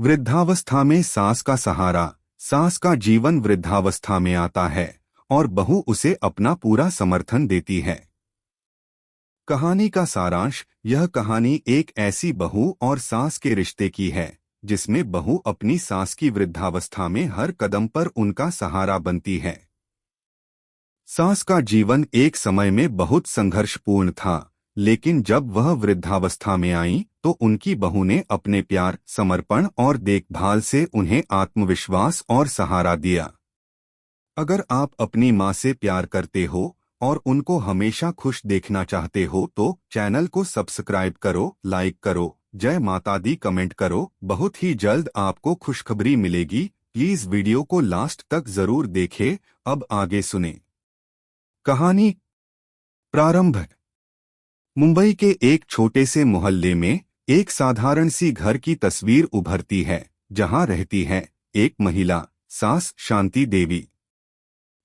वृद्धावस्था में सास का सहारा। सास का जीवन वृद्धावस्था में आता है और बहू उसे अपना पूरा समर्थन देती है। कहानी का सारांश। यह कहानी एक ऐसी बहू और सास के रिश्ते की है जिसमें बहू अपनी सास की वृद्धावस्था में हर कदम पर उनका सहारा बनती है। सास का जीवन एक समय में बहुत संघर्षपूर्ण था, लेकिन जब वह वृद्धावस्था में आई तो उनकी बहू ने अपने प्यार, समर्पण और देखभाल से उन्हें आत्मविश्वास और सहारा दिया। अगर आप अपनी माँ से प्यार करते हो और उनको हमेशा खुश देखना चाहते हो तो चैनल को सब्सक्राइब करो, लाइक करो, जय माता दी कमेंट करो। बहुत ही जल्द आपको खुशखबरी मिलेगी। प्लीज वीडियो को लास्ट तक जरूर देखें। अब आगे सुने। कहानी प्रारंभ। मुंबई के एक छोटे से मोहल्ले में एक साधारण सी घर की तस्वीर उभरती है, जहां रहती है एक महिला, सास शांति देवी।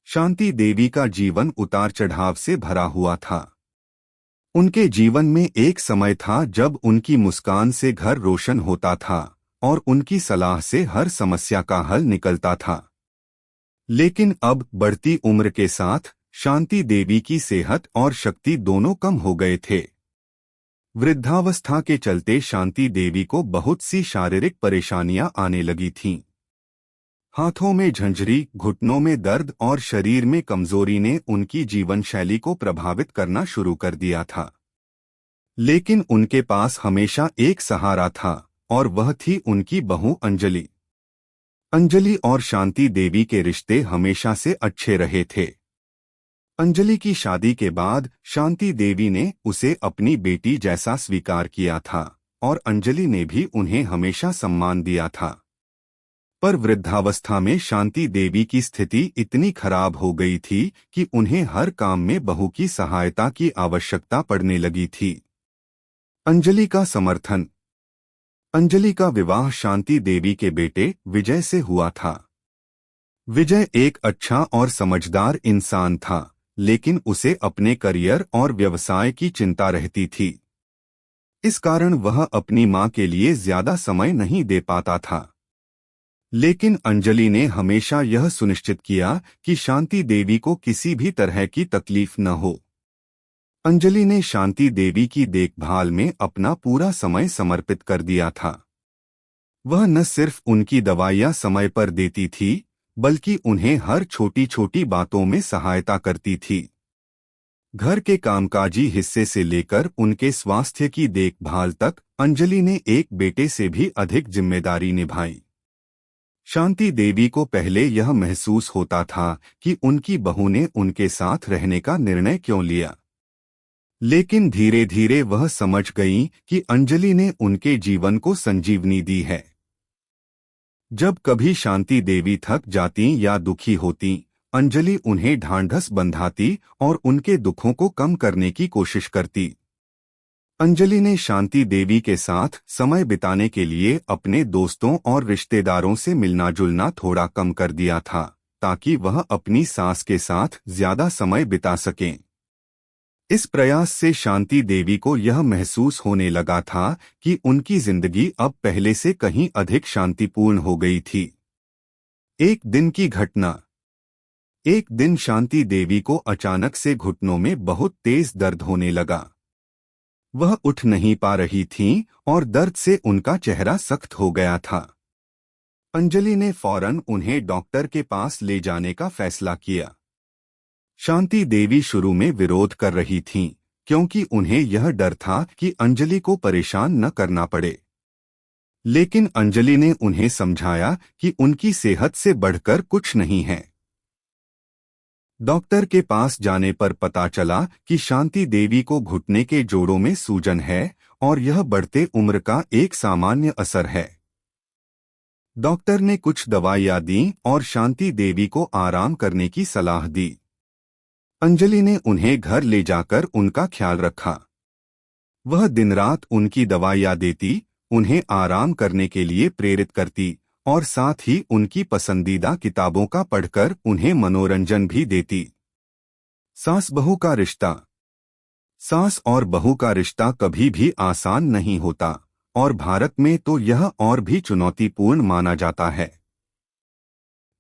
शांति देवी का जीवन उतार चढ़ाव से भरा हुआ था। उनके जीवन में एक समय था जब उनकी मुस्कान से घर रोशन होता था और उनकी सलाह से हर समस्या का हल निकलता था। लेकिन अब बढ़ती उम्र के साथ शांति देवी की सेहत और शक्ति दोनों कम हो गए थे। वृद्धावस्था के चलते शांति देवी को बहुत सी शारीरिक परेशानियां आने लगी थीं। हाथों में झंझरी, घुटनों में दर्द और शरीर में कमजोरी ने उनकी जीवन शैली को प्रभावित करना शुरू कर दिया था। लेकिन उनके पास हमेशा एक सहारा था और वह थी उनकी बहू अंजलि। अंजलि और शांति देवी के रिश्ते हमेशा से अच्छे रहे थे। अंजलि की शादी के बाद शांति देवी ने उसे अपनी बेटी जैसा स्वीकार किया था और अंजलि ने भी उन्हें हमेशा सम्मान दिया था। पर वृद्धावस्था में शांति देवी की स्थिति इतनी खराब हो गई थी कि उन्हें हर काम में बहू की सहायता की आवश्यकता पड़ने लगी थी। अंजलि का समर्थन। अंजलि का विवाह शांति देवी के बेटे विजय से हुआ था। विजय एक अच्छा और समझदार इंसान था, लेकिन उसे अपने करियर और व्यवसाय की चिंता रहती थी। इस कारण वह अपनी मां के लिए ज्यादा समय नहीं दे पाता था। लेकिन अंजलि ने हमेशा यह सुनिश्चित किया कि शांति देवी को किसी भी तरह की तकलीफ न हो। अंजलि ने शांति देवी की देखभाल में अपना पूरा समय समर्पित कर दिया था। वह न सिर्फ उनकी दवाइयां समय पर देती थी, बल्कि उन्हें हर छोटी छोटी बातों में सहायता करती थी। घर के कामकाजी हिस्से से लेकर उनके स्वास्थ्य की देखभाल तक अंजलि ने एक बेटे से भी अधिक जिम्मेदारी निभाई। शांति देवी को पहले यह महसूस होता था कि उनकी बहू ने उनके साथ रहने का निर्णय क्यों लिया, लेकिन धीरे धीरे वह समझ गई कि अंजलि ने उनके जीवन को संजीवनी दी है। जब कभी शांति देवी थक जाती या दुखी होती, अंजलि उन्हें ढांढस बंधाती और उनके दुखों को कम करने की कोशिश करती। अंजलि ने शांति देवी के साथ समय बिताने के लिए अपने दोस्तों और रिश्तेदारों से मिलना जुलना थोड़ा कम कर दिया था, ताकि वह अपनी सास के साथ ज्यादा समय बिता सकें। इस प्रयास से शांति देवी को यह महसूस होने लगा था कि उनकी जिंदगी अब पहले से कहीं अधिक शांतिपूर्ण हो गई थी। एक दिन की घटना। एक दिन शांति देवी को अचानक से घुटनों में बहुत तेज दर्द होने लगा। वह उठ नहीं पा रही थीं और दर्द से उनका चेहरा सख्त हो गया था। अंजलि ने फौरन उन्हें डॉक्टर के पास ले जाने का फैसला किया। शांति देवी शुरू में विरोध कर रही थीं, क्योंकि उन्हें यह डर था कि अंजलि को परेशान न करना पड़े। लेकिन अंजलि ने उन्हें समझाया कि उनकी सेहत से बढ़कर कुछ नहीं है। डॉक्टर के पास जाने पर पता चला कि शांति देवी को घुटने के जोड़ों में सूजन है और यह बढ़ते उम्र का एक सामान्य असर है। डॉक्टर ने कुछ दवाइयां दी और शांति देवी को आराम करने की सलाह दी। अंजलि ने उन्हें घर ले जाकर उनका ख्याल रखा। वह दिन रात उनकी दवाइयां देती, उन्हें आराम करने के लिए प्रेरित करती और साथ ही उनकी पसंदीदा किताबों का पढ़कर उन्हें मनोरंजन भी देती। सास बहू का रिश्ता। सास और बहू का रिश्ता कभी भी आसान नहीं होता और भारत में तो यह और भी चुनौतीपूर्ण माना जाता है।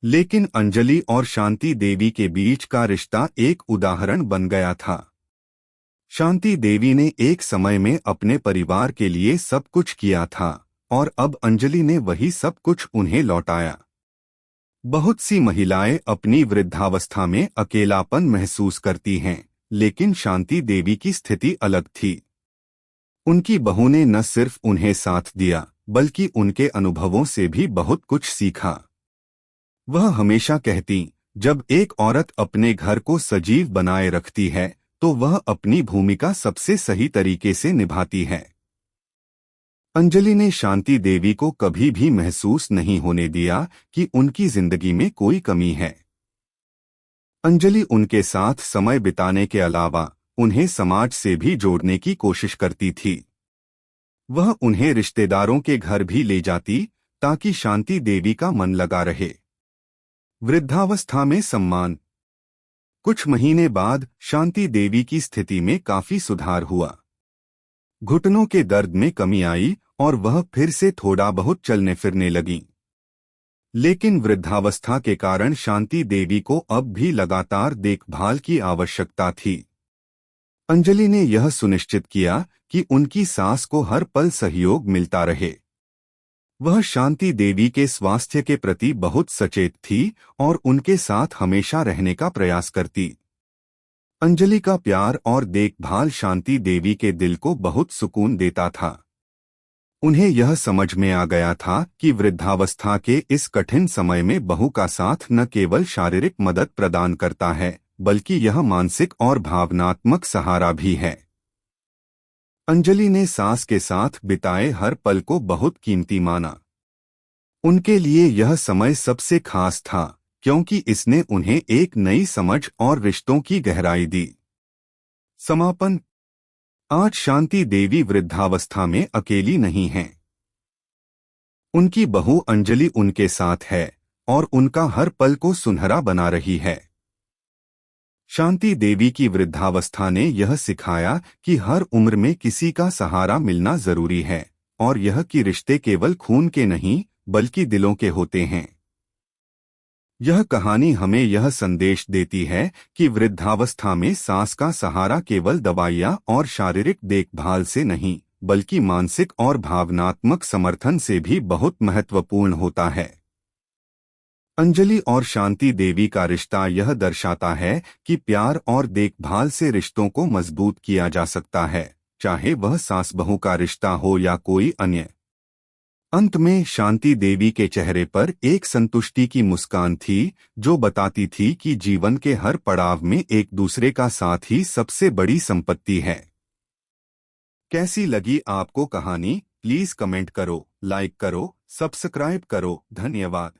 लेकिन अंजलि और शांति देवी के बीच का रिश्ता एक उदाहरण बन गया था। शांति देवी ने एक समय में अपने परिवार के लिए सब कुछ किया था और अब अंजलि ने वही सब कुछ उन्हें लौटाया। बहुत सी महिलाएं अपनी वृद्धावस्था में अकेलापन महसूस करती हैं, लेकिन शांति देवी की स्थिति अलग थी। उनकी बहू ने न सिर्फ उन्हें साथ दिया, बल्कि उनके अनुभवों से भी बहुत कुछ सीखा। वह हमेशा कहती, जब एक औरत अपने घर को सजीव बनाए रखती है तो वह अपनी भूमिका सबसे सही तरीके से निभाती है। अंजलि ने शांति देवी को कभी भी महसूस नहीं होने दिया कि उनकी जिंदगी में कोई कमी है। अंजलि उनके साथ समय बिताने के अलावा उन्हें समाज से भी जोड़ने की कोशिश करती थी। वह उन्हें रिश्तेदारों के घर भी ले जाती ताकि शांति देवी का मन लगा रहे। वृद्धावस्था में सम्मान। कुछ महीने बाद शांति देवी की स्थिति में काफी सुधार हुआ। घुटनों के दर्द में कमी आई और वह फिर से थोड़ा बहुत चलने फिरने लगी। लेकिन वृद्धावस्था के कारण शांति देवी को अब भी लगातार देखभाल की आवश्यकता थी। अंजलि ने यह सुनिश्चित किया कि उनकी सास को हर पल सहयोग मिलता रहे। वह शांति देवी के स्वास्थ्य के प्रति बहुत सचेत थी और उनके साथ हमेशा रहने का प्रयास करती। अंजलि का प्यार और देखभाल शांति देवी के दिल को बहुत सुकून देता था। उन्हें यह समझ में आ गया था कि वृद्धावस्था के इस कठिन समय में बहू का साथ न केवल शारीरिक मदद प्रदान करता है, बल्कि यह मानसिक और भावनात्मक सहारा भी है। अंजलि ने सास के साथ बिताए हर पल को बहुत कीमती माना। उनके लिए यह समय सबसे खास था, क्योंकि इसने उन्हें एक नई समझ और रिश्तों की गहराई दी। समापन। आज शांति देवी वृद्धावस्था में अकेली नहीं हैं। उनकी बहू अंजलि उनके साथ है और उनका हर पल को सुनहरा बना रही है। शांति देवी की वृद्धावस्था ने यह सिखाया कि हर उम्र में किसी का सहारा मिलना जरूरी है और यह कि रिश्ते केवल खून के नहीं बल्कि दिलों के होते हैं। यह कहानी हमें यह संदेश देती है कि वृद्धावस्था में सास का सहारा केवल दवाइयाँ और शारीरिक देखभाल से नहीं, बल्कि मानसिक और भावनात्मक समर्थन से भी बहुत महत्वपूर्ण होता है। अंजलि और शांति देवी का रिश्ता यह दर्शाता है कि प्यार और देखभाल से रिश्तों को मजबूत किया जा सकता है, चाहे वह सास बहू का रिश्ता हो या कोई अन्य। अंत में शांति देवी के चेहरे पर एक संतुष्टि की मुस्कान थी, जो बताती थी कि जीवन के हर पड़ाव में एक दूसरे का साथ ही सबसे बड़ी संपत्ति है। कैसी लगी आपको कहानी? प्लीज कमेंट करो, लाइक करो, सब्सक्राइब करो। धन्यवाद।